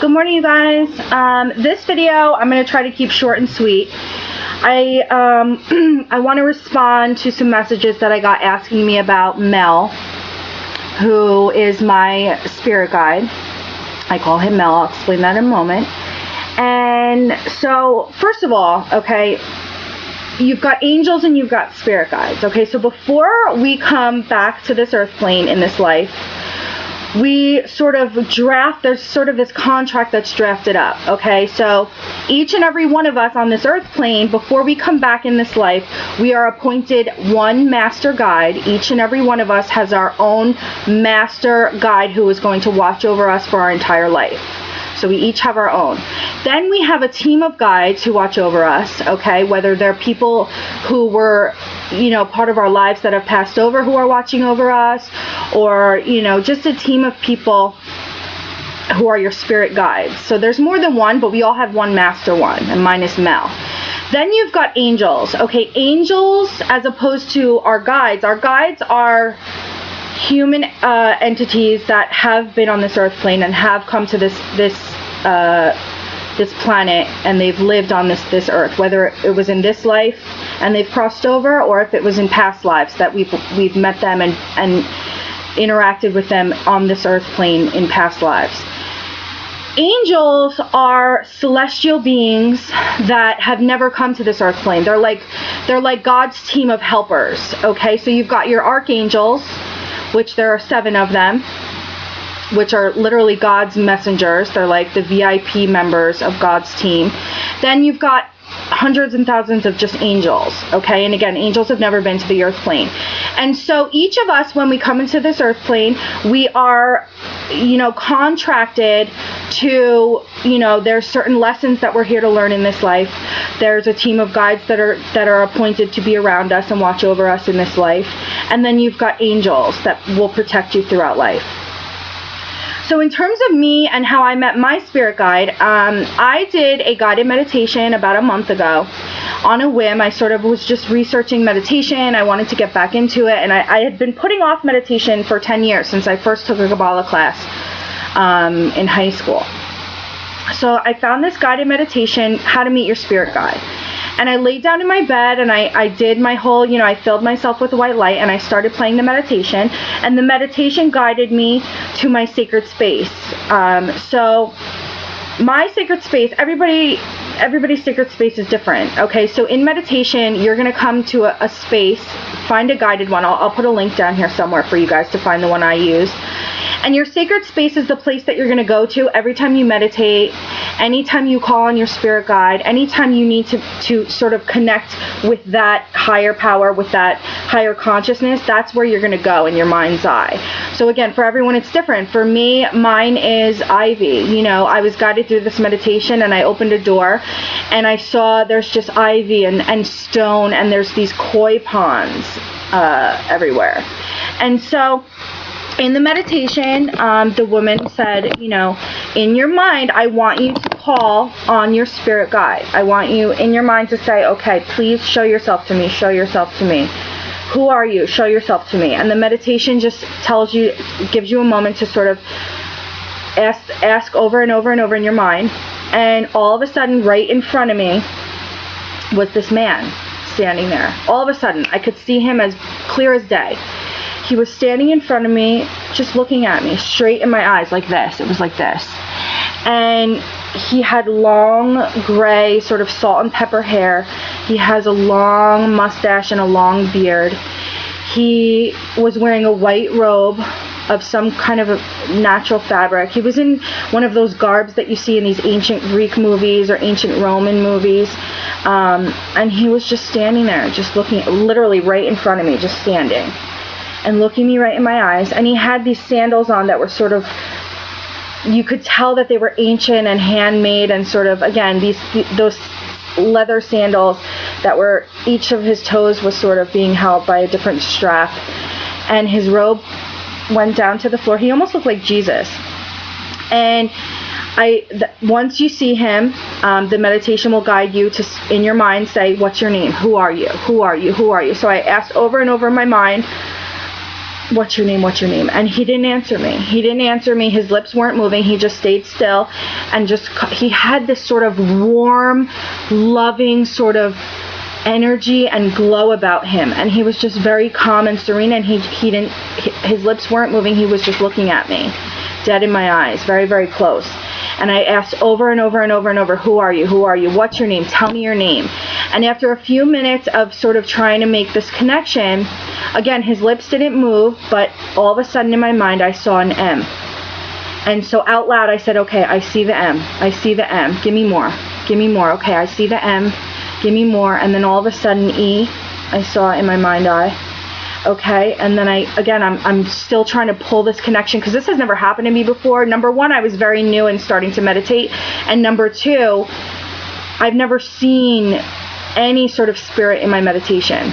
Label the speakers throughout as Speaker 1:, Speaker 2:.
Speaker 1: Good morning, you guys. This video I'm going to try to keep short and sweet. I want to respond to some messages that I got asking me about Mel, who is my spirit guide. I call him Mel. I'll explain that in a moment. And so, first of all, okay, you've got angels and you've got spirit guides. Okay, so before we come back to this earth plane in this life, we sort of there's sort of this contract that's drafted up, okay? So each and every one of us on this earth plane, before we come back in this life, we are appointed one master guide. Each and every one of us has our own master guide who is going to watch over us for our entire life. So we each have our own. Then we have a team of guides who watch over us, okay? Whether they're people who were, you know, part of our lives that have passed over who are watching over us, or, you know, just a team of people who are your spirit guides. So there's more than one, but we all have one master one, and mine is Mel. Then you've got angels. Okay, angels, as opposed to our guides are human entities that have been on this earth plane and have come to this planet, and they've lived on this earth, whether it was in this life and they've crossed over, or if it was in past lives that we've met them and interacted with them on this earth plane in past lives. Angels are celestial beings that have never come to this earth plane. They're like God's team of helpers. Okay, so you've got your archangels, which there are 7 of them, which are literally God's messengers. They're like the VIP members of God's team. Then you've got hundreds and thousands of just angels, okay? And again, angels have never been to the earth plane. And so each of us, when we come into this earth plane, we are, you know, contracted to, you know, there's certain lessons that we're here to learn in this life. There's a team of guides that are appointed to be around us and watch over us in this life. And then you've got angels that will protect you throughout life. So in terms of me and how I met my spirit guide, I did a guided meditation about a month ago on a whim. I sort of was just researching meditation. I wanted to get back into it, and I had been putting off meditation for 10 years since I first took a Kabbalah class in high school. So I found this guided meditation, How to Meet Your Spirit Guide. And I laid down in my bed, and I did my whole, you know, I filled myself with white light, and I started playing the meditation. And the meditation guided me to my sacred space. So my sacred space, everybody's sacred space is different. Okay, so in meditation, you're going to come to a space, find a guided one. I'll put a link down here somewhere for you guys to find the one I use. And your sacred space is the place that you're going to go to every time you meditate, anytime you call on your spirit guide, anytime you need to sort of connect with that higher power, with that higher consciousness. That's where you're going to go in your mind's eye. So again, for everyone it's different. For me, mine is ivy. You know, I was guided through this meditation, and I opened a door and I saw there's just ivy and stone, and there's these koi ponds everywhere. And so in the meditation, the woman said, you know, in your mind, I want you to call on your spirit guide. I want you in your mind to say, okay, please show yourself to me. Show yourself to me. Who are you? Show yourself to me. And the meditation just tells you, gives you a moment to sort of ask over and over and over in your mind. And all of a sudden, right in front of me was this man standing there. All of a sudden, I could see him as clear as day. He was standing in front of me, just looking at me, straight in my eyes, like this. It was like this. And he had long, gray, sort of salt and pepper hair. He has a long mustache and a long beard. He was wearing a white robe of some kind of a natural fabric. He was in one of those garbs that you see in these ancient Greek movies or ancient Roman movies. And he was just standing there, just looking, literally right in front of me, just standing and looking me right in my eyes. And he had these sandals on that were sort of, you could tell that they were ancient and handmade, and sort of, again, those leather sandals that were, each of his toes was sort of being held by a different strap. And his robe went down to the floor. He almost looked like Jesus. And once you see him, the meditation will guide you to, in your mind, say, what's your name? Who are you? Who are you? Who are you? So I asked over and over in my mind, what's your name, what's your name? And he didn't answer me. He didn't answer me. His lips weren't moving. He just stayed still, and he had this sort of warm, loving sort of energy and glow about him, and he was just very calm and serene, and his lips weren't moving. He was just looking at me, dead in my eyes, very, very close. And I asked over and over and over and over, who are you? Who are you? What's your name? Tell me your name. And after a few minutes of sort of trying to make this connection, again, his lips didn't move, but all of a sudden in my mind, I saw an M. And so out loud, I said, okay, I see the M. I see the M. Give me more. Give me more. Okay, I see the M. Give me more. And then all of a sudden, E, I saw in my mind eye. Okay, and then I'm still trying to pull this connection, because this has never happened to me before. Number one, I was very new and starting to meditate, and number two, I've never seen any sort of spirit in my meditation.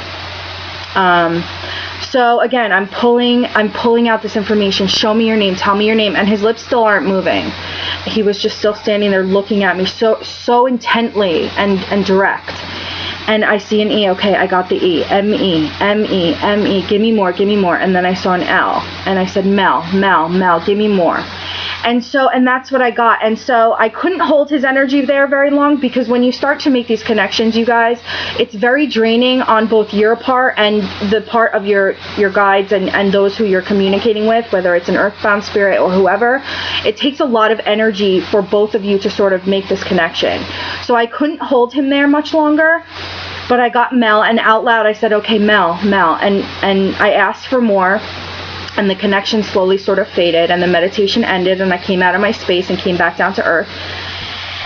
Speaker 1: So again, I'm pulling out this information. Show me your name, tell me your name. And his lips still aren't moving. He was just still standing there looking at me so intently and direct. And I see an E. Okay, I got the E. M-E, M-E, M-E. Give me more, give me more. And then I saw an L. And I said, Mel, Mel, Mel, give me more. And that's what I got. And so I couldn't hold his energy there very long, because when you start to make these connections, you guys, it's very draining on both your part and the part of your guides and those who you're communicating with, whether it's an earthbound spirit or whoever. It takes a lot of energy for both of you to sort of make this connection. So I couldn't hold him there much longer. But I got Mel, and out loud I said, okay, Mel, Mel. And I asked for more, and the connection slowly sort of faded, and the meditation ended, and I came out of my space and came back down to earth.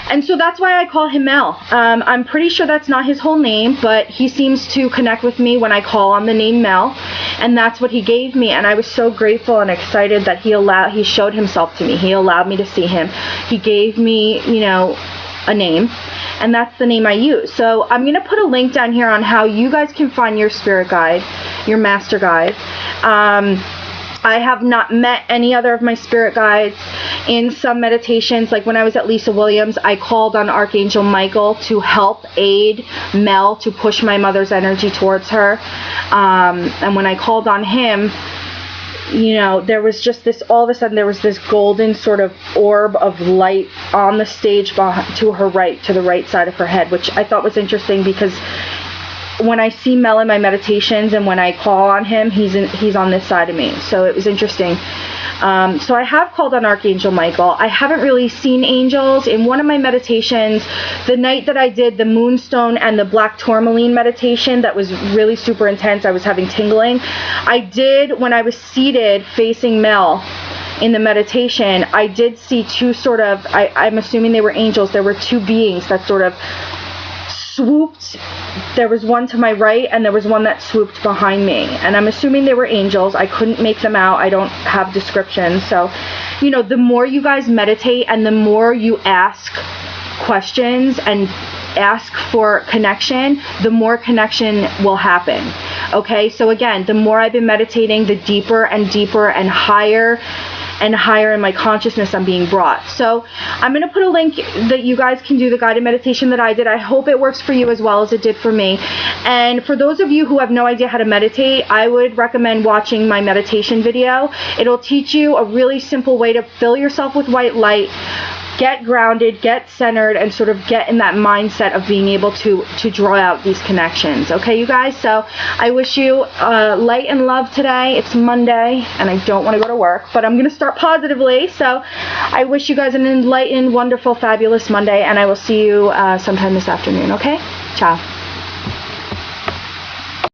Speaker 1: And so that's why I call him Mel. I'm pretty sure that's not his whole name, but he seems to connect with me when I call on the name Mel, and that's what he gave me. And I was so grateful and excited that he showed himself to me. He allowed me to see him. He gave me, a name, and that's the name I use. So I'm going to put a link down here on how you guys can find your spirit guide, your master guide. I have not met any other of my spirit guides. In some meditations, like when I was at Lisa Williams, I called on Archangel Michael to help aid Mel to push my mother's energy towards her. And when I called on him, there was just this, all of a sudden there was this golden sort of orb of light on the stage to her right, to the right side of her head, which I thought was interesting, because when I see Mel in my meditations and when I call on him, he's on this side of me. So it was interesting. So I have called on Archangel Michael. I haven't really seen angels. In one of my meditations, the night that I did the Moonstone and the Black Tourmaline meditation, that was really super intense, I was having tingling. I did, when I was seated facing Mel in the meditation, I did see two sort of, I'm assuming they were angels. There were two beings that sort of swooped. There was one to my right, and there was one that swooped behind me, and I'm assuming they were angels. I couldn't make them out. I don't have descriptions. So the more you guys meditate and the more you ask questions and ask for connection, the more connection will happen. Okay, so again, the more I've been meditating, the deeper and deeper and higher in my consciousness I'm being brought. So I'm going to put a link that you guys can do the guided meditation that I did. I hope it works for you as well as it did for me. And for those of you who have no idea how to meditate, I would recommend watching my meditation video. It'll teach you a really simple way to fill yourself with white light, get grounded, get centered, and sort of get in that mindset of being able to draw out these connections. Okay, you guys? So I wish you light and love today. It's Monday, and I don't want to go to work, but I'm going to start positively. So I wish you guys an enlightened, wonderful, fabulous Monday, and I will see you sometime this afternoon. Okay? Ciao.